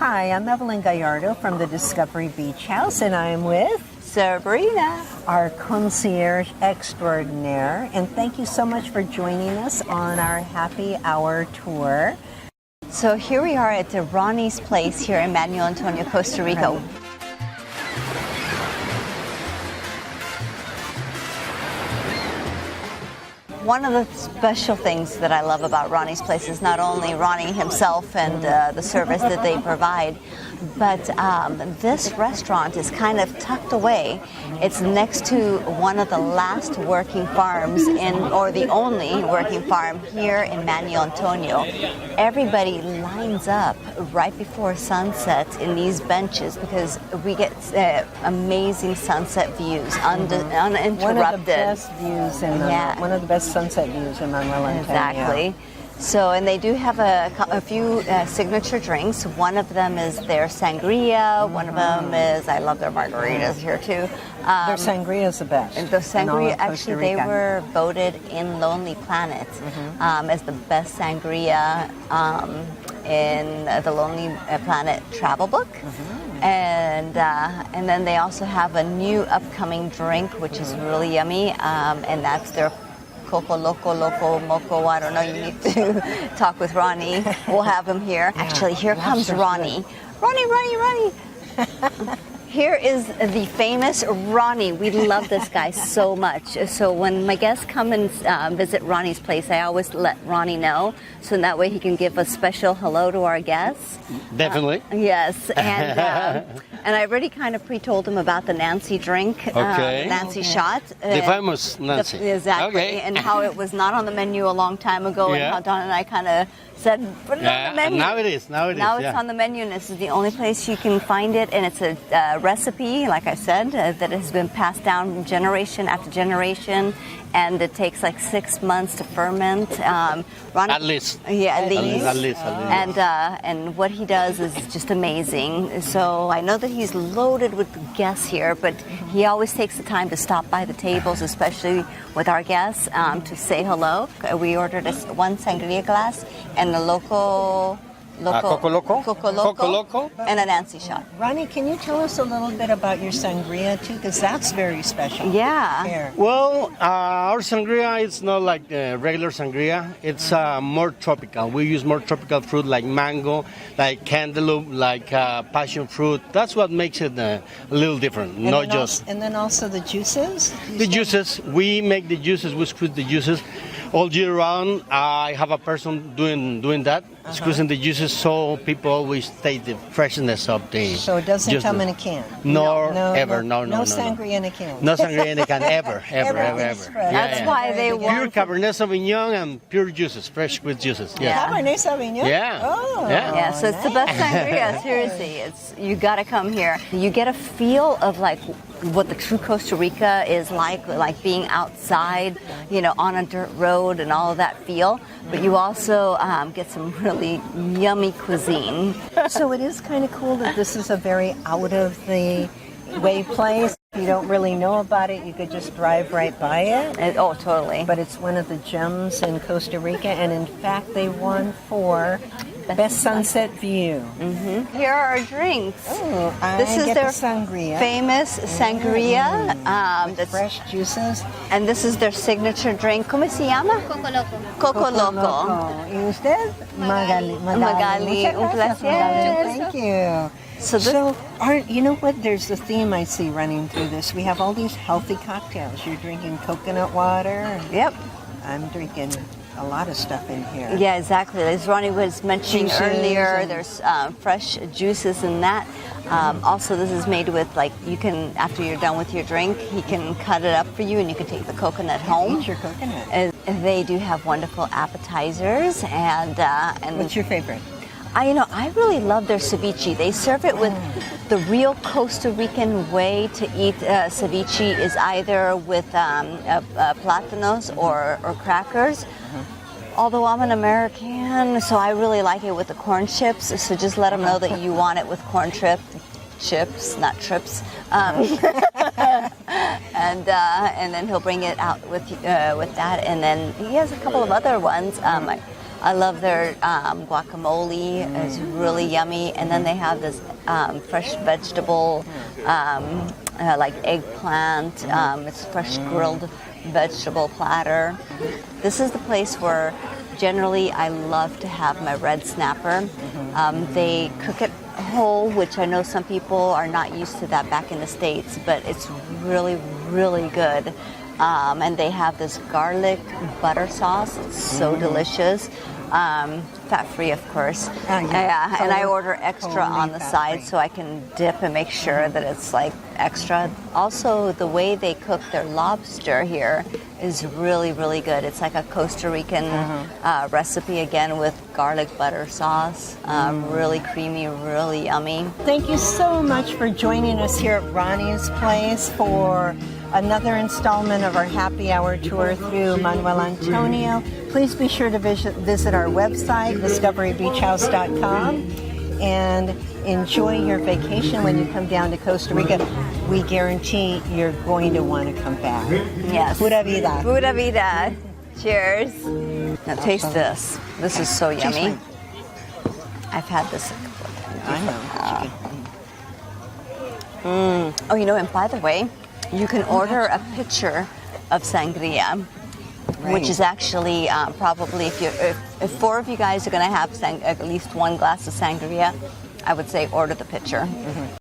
Hi, I'm Evelyn Gallardo from the Discovery Beach House, and I'm with Sabrina, our concierge extraordinaire. And thank you so much for joining us on our happy hour tour. So here we are at the Ronnies Place here in Manuel Antonio, Costa Rica. Right. One of the special things that I love about Ronnies Place is not only Ronny himself and the service that they provide, but this restaurant is kind of tucked away. It's next to one of the last working farms or the only working farm here in Manuel Antonio. Everybody lines up right before sunset in these benches because we get amazing sunset views, uninterrupted. One of the best views one of the best sunset views in Manuel Antonio. Exactly. So, and they do have a few signature drinks. One of them is their sangria. One of them is, I love their margaritas here too. Their sangria is the best. And the sangria, actually, they were voted in Lonely Planet as the best sangria in the Lonely Planet travel book. And then they also have a new upcoming drink, which is really yummy, and that's their Coco Loco, Moco. I don't know, you need to talk with Ronny. We'll have him here. Actually, here comes Ronny. Ronny. Here is the famous Ronny. We love this guy so much. So when my guests come and visit Ronny's place, I always let Ronny know, so that way he can give a special hello to our guests. Definitely. Yes, and I already kind of pre-told him about the Nancy drink, the Nancy shot. The famous Nancy. Exactly, okay. And how it was not on the menu a long time ago, and how Don and I kind of said, put it on the menu. Now it is. Now it's on the menu, and this is the only place you can find it, and it's a recipe, like I said, that has been passed down generation after generation, and it takes like 6 months to ferment. Ronny, at least. Yeah, at least. And and what he does is just amazing. So I know that he's loaded with guests here, but he always takes the time to stop by the tables, especially with our guests, to say hello. We ordered one sangria glass and a Coco Loco, and a Nancy shot. Ronny, can you tell us a little bit about your sangria too? Because that's very special. Yeah. Here. well, our sangria is not like regular sangria. It's more tropical. We use more tropical fruit like mango, like cantaloupe, like passion fruit. That's what makes it a little different. And then also the juices. The juices. We make the juices. We squeeze the juices all year round. I have a person doing that, squeezing the juices, so people always taste the freshness of the. So it doesn't come in a can. No. No sangria in a can. No sangria in a can ever. That's why they pure want Cabernet Sauvignon and pure juices, fresh squeezed juices. Yeah. Cabernet Sauvignon. Yeah. Oh. Yeah, so it's the best sangria. Seriously, you got to come here. You get a feel of like what the true Costa Rica is like being outside, on a dirt road and all of that feel. But you also get some really yummy cuisine. So it is kind of cool that this is a very out of the way place. If you don't really know about it, you could just drive right by it. Oh, totally. But it's one of the gems in Costa Rica, and in fact, they won for Best Sunset View. Here are our drinks. Oh, this is their sangria. Famous sangria. With fresh juices. And this is their signature drink. ¿Cómo se llama? Coco Loco. ¿Y usted? Magali. Magali, un placer. Thank you. So you know what? There's a theme I see running through this. We have all these healthy cocktails. You're drinking coconut water. Yep. I'm drinking a lot of stuff in here. Yeah, exactly. As Ronny was mentioning earlier, there's fresh juices in that. Also, this is made with, you can, after you're done with your drink, he can cut it up for you and you can take the coconut home. Eat your coconut. And they do have wonderful appetizers. And what's your favorite? I really love their ceviche. They serve it with the real Costa Rican way to eat ceviche is either with plátanos or crackers. Although I'm an American, so I really like it with the corn chips. So just let them know that you want it with corn chips, not trips. And then he'll bring it out with that. And then he has a couple of other ones. I love their guacamole. It's really yummy. And then they have this fresh vegetable, like eggplant. It's fresh grilled vegetable platter. This is the place where generally I love to have my red snapper. They cook it whole, which I know some people are not used to that back in the States, but it's really, really good. And they have this garlic butter sauce. It's so delicious. Fat-free, of course. Yeah, and I order extra on the side so I can dip and make sure that it's like extra. Also, the way they cook their lobster here is really, really good. It's like a Costa Rican recipe, again, with garlic butter sauce. Really creamy, really yummy. Thank you so much for joining us here at Ronnie's Place for another installment of our happy hour tour through Manuel Antonio. Please be sure to visit our website, discoverybeachhouse.com, and enjoy your vacation when you come down to Costa Rica. We guarantee you're going to want to come back. Yes. Pura vida. Pura vida. Cheers. Now taste this. This is so yummy. I've had this. I know. Oh, you know, and by the way, you can order a pitcher of sangria, which is actually probably, if 4 of you guys are going to have at least 1 glass of sangria, I would say order the pitcher.